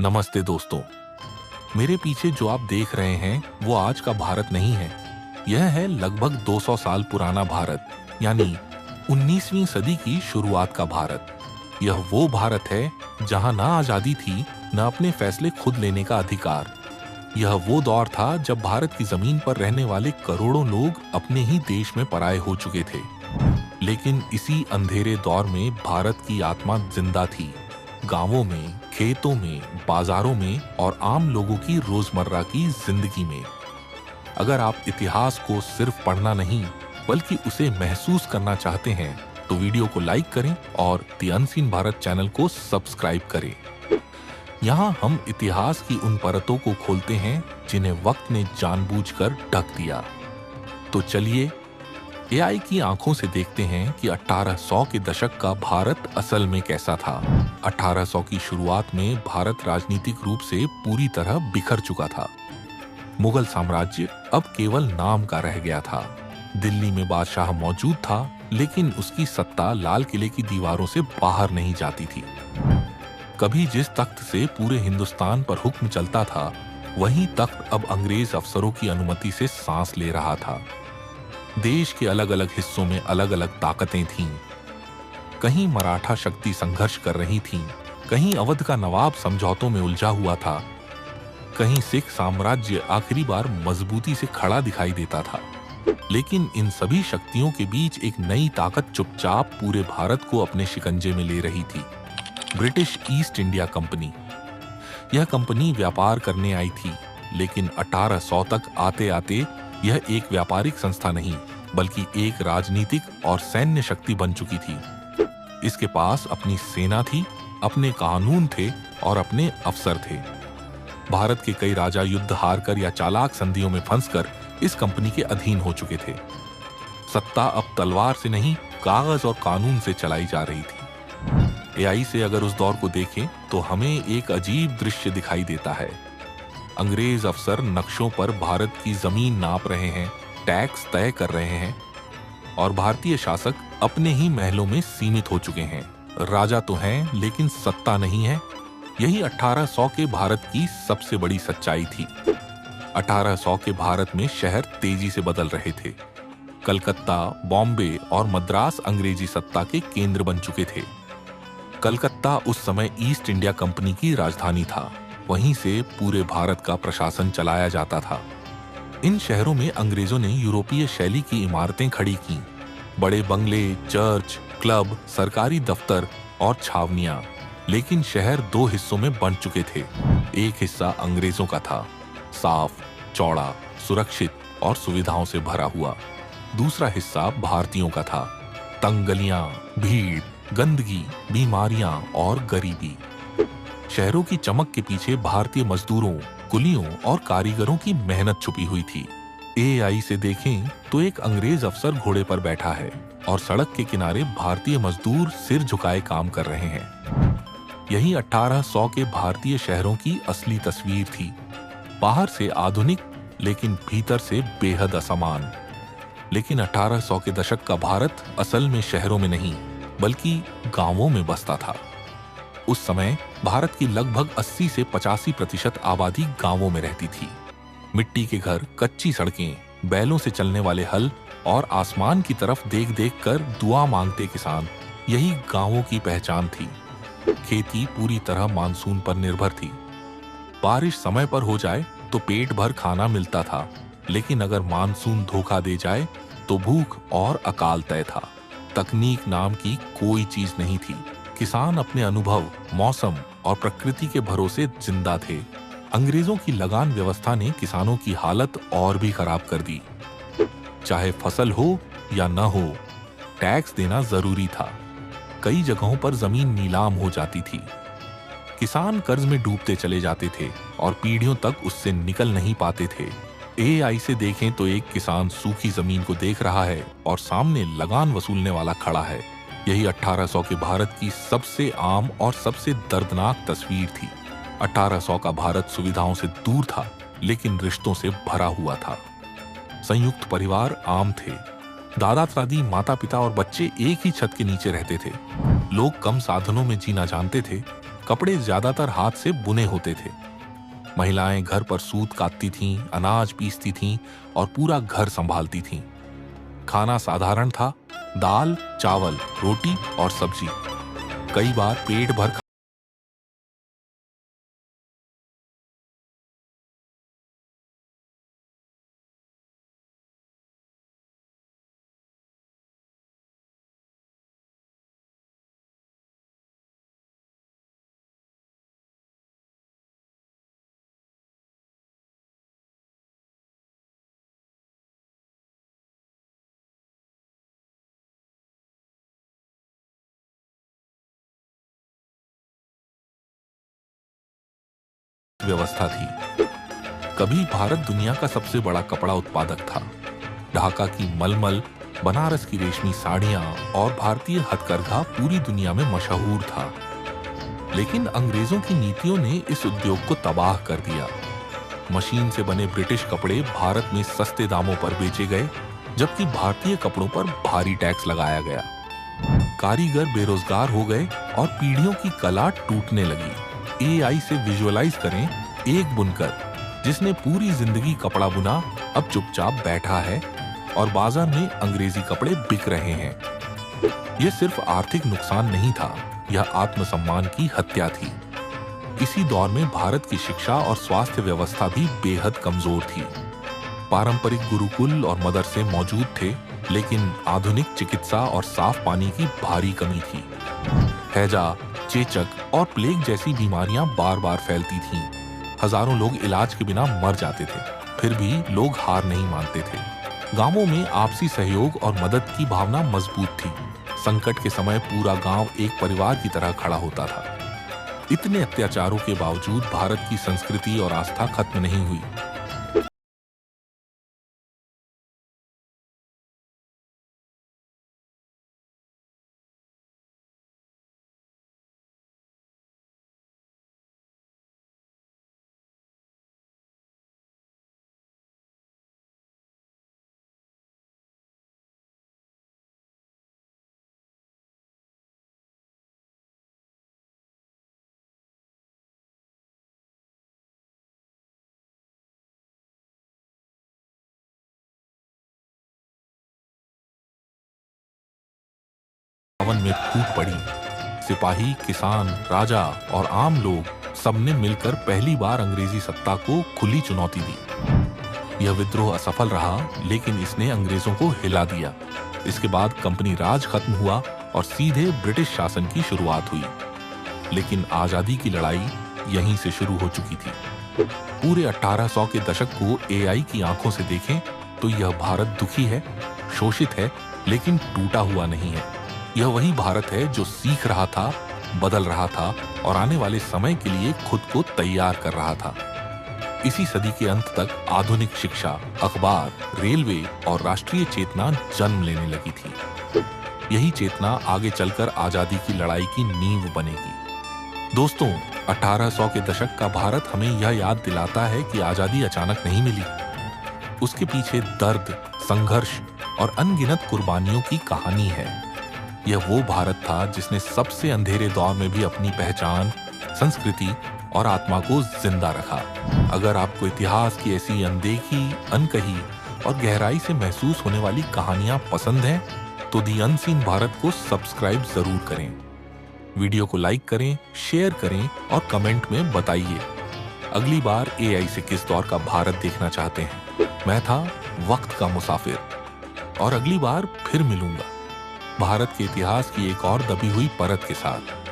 नमस्ते दोस्तों। मेरे पीछे जो आप देख रहे हैं वो आज का भारत नहीं है। यह है लगभग 200 साल पुराना भारत, यानी 19वीं सदी की शुरुआत का भारत। यह वो भारत है जहां ना आजादी थी, न अपने फैसले खुद लेने का अधिकार। यह वो दौर था जब भारत की जमीन पर रहने वाले करोड़ों लोग अपने ही देश में पराये हो चुके थे। लेकिन इसी अंधेरे दौर में भारत की आत्मा जिंदा थी। गांवों में, खेतों में, बाजारों में और आम लोगों की रोजमर्रा की जिंदगी में। अगर आप इतिहास को सिर्फ पढ़ना नहीं बल्कि उसे महसूस करना चाहते हैं तो वीडियो को लाइक करें और द अनसीन भारत चैनल को सब्सक्राइब करें। यहाँ हम इतिहास की उन परतों को खोलते हैं जिन्हें वक्त ने जानबूझकर ढक दिया। तो चलिए एआई की आंखों से देखते हैं कि 1800 के दशक का भारत असल में कैसा था। 1800 की शुरुआत में भारत राजनीतिक रूप से पूरी तरह बिखर चुका था। मुगल साम्राज्य अब केवल नाम का रह गया था। दिल्ली में बादशाह मौजूद था, लेकिन उसकी सत्ता लाल किले की दीवारों से बाहर नहीं जाती थी। कभी जिस तख्त से पूरे हिंदुस्तान पर हुक्म चलता था, वही तख्त अब अंग्रेज अफसरों की अनुमति से सांस ले रहा था। देश के अलग अलग हिस्सों में अलग अलग ताकतें थीं। कहीं मराठा शक्ति संघर्ष कर रही थीं, कहीं अवध का नवाब समझौतों में उलझा हुआ था, कहीं सिख साम्राज्य आखिरी बार मजबूती से खड़ा दिखाई देता था। लेकिन इन सभी शक्तियों के बीच एक नई ताकत चुपचाप पूरे भारत को अपने शिकंजे में ले रही थी। British east India company. यह कंपनी व्यापार करने आई थी, लेकिन 1800 तक आते आते यह एक व्यापारिक संस्था नहीं बल्कि एक राजनीतिक और सैन्य शक्ति बन चुकी थी। इसके पास अपनी सेना थी, अपने कानून थे और अपने अफसर थे। भारत के कई राजा युद्ध हारकर या चालाक संधियों में फंसकर इस कंपनी के अधीन हो चुके थे। सत्ता अब तलवार से नहीं, कागज और कानून से चलाई जा रही थी। एआई से अगर उस दौर को देखें तो हमें एक अजीब दृश्य दिखाई देता है। अंग्रेज अफसर नक्शों पर भारत की जमीन नाप रहे हैं, टैक्स तय कर रहे हैं और भारतीय शासक अपने ही महलों में सीमित हो चुके हैं। राजा तो हैं, लेकिन सत्ता नहीं है। यही 1800 के भारत की सबसे बड़ी सच्चाई थी। 1800 के भारत में शहर तेजी से बदल रहे थे। कलकत्ता, बॉम्बे और मद्रास अंग्रेजी सत्ता के केंद्र बन चुके थे। कलकत्ता उस समय ईस्ट इंडिया कंपनी की राजधानी था। वहीं से पूरे भारत का प्रशासन चलाया जाता था। इन शहरों में अंग्रेजों ने यूरोपीय शैली की इमारतें खड़ी की। बड़े बंगले, चर्च, क्लब, सरकारी दफ्तर और छावनियां। लेकिन शहर दो हिस्सों में बंट चुके थे। एक हिस्सा अंग्रेजों का था, साफ, चौड़ा, सुरक्षित और सुविधाओं से भरा हुआ। दूसरा हिस्सा भारतीयों का था, तंग गलियां, भीड़, गंदगी, बीमारियां और गरीबी। शहरों की चमक के पीछे भारतीय मजदूरों, कुलियों और कारीगरों की मेहनत छुपी हुई थी। एआई से देखें तो एक अंग्रेज अफसर घोड़े पर बैठा है और सड़क के किनारे भारतीय मजदूर सिर झुकाए काम कर रहे हैं। यही 1800 के भारतीय शहरों की असली तस्वीर थी। बाहर से आधुनिक, लेकिन भीतर से बेहद असमान। लेकिन 1800 के दशक का भारत असल में शहरों में नहीं बल्कि गांवों में बसता था। उस समय भारत की लगभग 80 से 85% आबादी गांवों में रहती थी। मिट्टी के घर, कच्ची सड़कें, बैलों से चलने वाले हल और आसमान की तरफ देख देख कर दुआ मांगते किसान, यही गांवों की पहचान थी। खेती पूरी तरह मानसून पर निर्भर थी। बारिश समय पर हो जाए तो पेट भर खाना मिलता था, लेकिन अगर मानसून धोखा दे जाए तो भूख और अकाल तय था। तकनीक नाम की कोई चीज नहीं थी। किसान अपने अनुभव, मौसम और प्रकृति के भरोसे जिंदा थे। अंग्रेजों की लगान व्यवस्था ने किसानों की हालत और भी खराब कर दी। चाहे फसल हो या न हो, टैक्स देना जरूरी था। कई जगहों पर जमीन नीलाम हो जाती थी। किसान कर्ज में डूबते चले जाते थे और पीढ़ियों तक उससे निकल नहीं पाते थे। एआई से देखें तो एक किसान सूखी जमीन को देख रहा है और सामने लगान वसूलने वाला खड़ा है। यही 1800 के भारत की सबसे आम और सबसे दर्दनाक तस्वीर थी। 1800 का भारत सुविधाओं से दूर था, लेकिन रिश्तों से भरा हुआ था। संयुक्त परिवार आम थे। दादा दादी, माता पिता और बच्चे एक ही छत के नीचे रहते थे। लोग कम साधनों में जीना जानते थे। कपड़े ज्यादातर हाथ से बुने होते थे। महिलाएं घर पर सूत काटती थीं, अनाज पीसती थीं और पूरा घर संभालती थीं। खाना साधारण था, दाल, चावल, रोटी और सब्जी। कई बार पेट भर व्यवस्था थी। कभी भारत दुनिया का सबसे बड़ा कपड़ा उत्पादक था। ढाका की मलमल, बनारस की रेशमी साड़ियां और भारतीय हथकरघा पूरी दुनिया में मशहूर था। लेकिन अंग्रेजों की नीतियों ने इस उद्योग को तबाह कर दिया। मशीन से बने ब्रिटिश कपड़े भारत में सस्ते दामों पर बेचे गए, जबकि भारतीय कपड़ों पर भारी टैक्स लगाया गया। कारीगर बेरोजगार हो गए और पीढ़ियों की कला टूटने लगी। एआई से विजुअलाइज करें, एक बुनकर जिसने पूरी जिंदगी कपड़ा बुना अब चुपचाप बैठा है और बाजार में अंग्रेजी कपड़े बिक रहे हैं। यह सिर्फ आर्थिक नुकसान नहीं था, यह आत्मसम्मान की हत्या थी। इसी दौर में भारत की शिक्षा और स्वास्थ्य व्यवस्था भी बेहद कमजोर थी। पारंपरिक गुरुकुल और मदरसे मौजूद थे, लेकिन आधुनिक चिकित्सा और साफ पानी की भारी कमी थी। हैजा, चेचक और प्लेग जैसी बीमारियां बार बार फैलती थीं। हजारों लोग इलाज के बिना मर जाते थे, फिर भी लोग हार नहीं मानते थे। गांवों में आपसी सहयोग और मदद की भावना मजबूत थी। संकट के समय पूरा गांव एक परिवार की तरह खड़ा होता था। इतने अत्याचारों के बावजूद भारत की संस्कृति और आस्था खत्म नहीं हुई। में फूट पड़ी। सिपाही, किसान, राजा और आम लोग सबने मिलकर पहली बार अंग्रेजी सत्ता को खुली चुनौती दी। यह विद्रोह असफल रहा, लेकिन इसने अंग्रेजों को हिला दिया। इसके बाद कंपनी राज खत्म हुआ और सीधे ब्रिटिश शासन की शुरुआत हुई। लेकिन आजादी की लड़ाई यहीं से शुरू हो चुकी थी। पूरे 1800 के दशक को एआई की आंखों से देखें तो यह भारत दुखी है, शोषित है, लेकिन टूटा हुआ नहीं है। यह वही भारत है जो सीख रहा था, बदल रहा था और आने वाले समय के लिए खुद को तैयार कर रहा था। इसी सदी के अंत तक आधुनिक शिक्षा, अखबार, रेलवे और राष्ट्रीय चेतना जन्म लेने लगी थी। यही चेतना आगे चलकर आजादी की लड़ाई की नींव बनेगी। दोस्तों, 1800 के दशक का भारत हमें यह याद दिलाता है कि आजादी अचानक नहीं मिली। उसके पीछे दर्द, संघर्ष और अनगिनत कुर्बानियों की कहानी है। यह वो भारत था जिसने सबसे अंधेरे दौर में भी अपनी पहचान, संस्कृति और आत्मा को जिंदा रखा। अगर आपको इतिहास की ऐसी अनदेखी, अनकही और गहराई से महसूस होने वाली कहानियां पसंद हैं, तो दी अनसीन भारत को सब्सक्राइब जरूर करें। वीडियो को लाइक करें, शेयर करें और कमेंट में बताइए अगली बार एआई से किस दौर का भारत देखना चाहते हैं। मैं था वक्त का मुसाफिर और अगली बार फिर मिलूंगा भारत के इतिहास की एक और दबी हुई परत के साथ।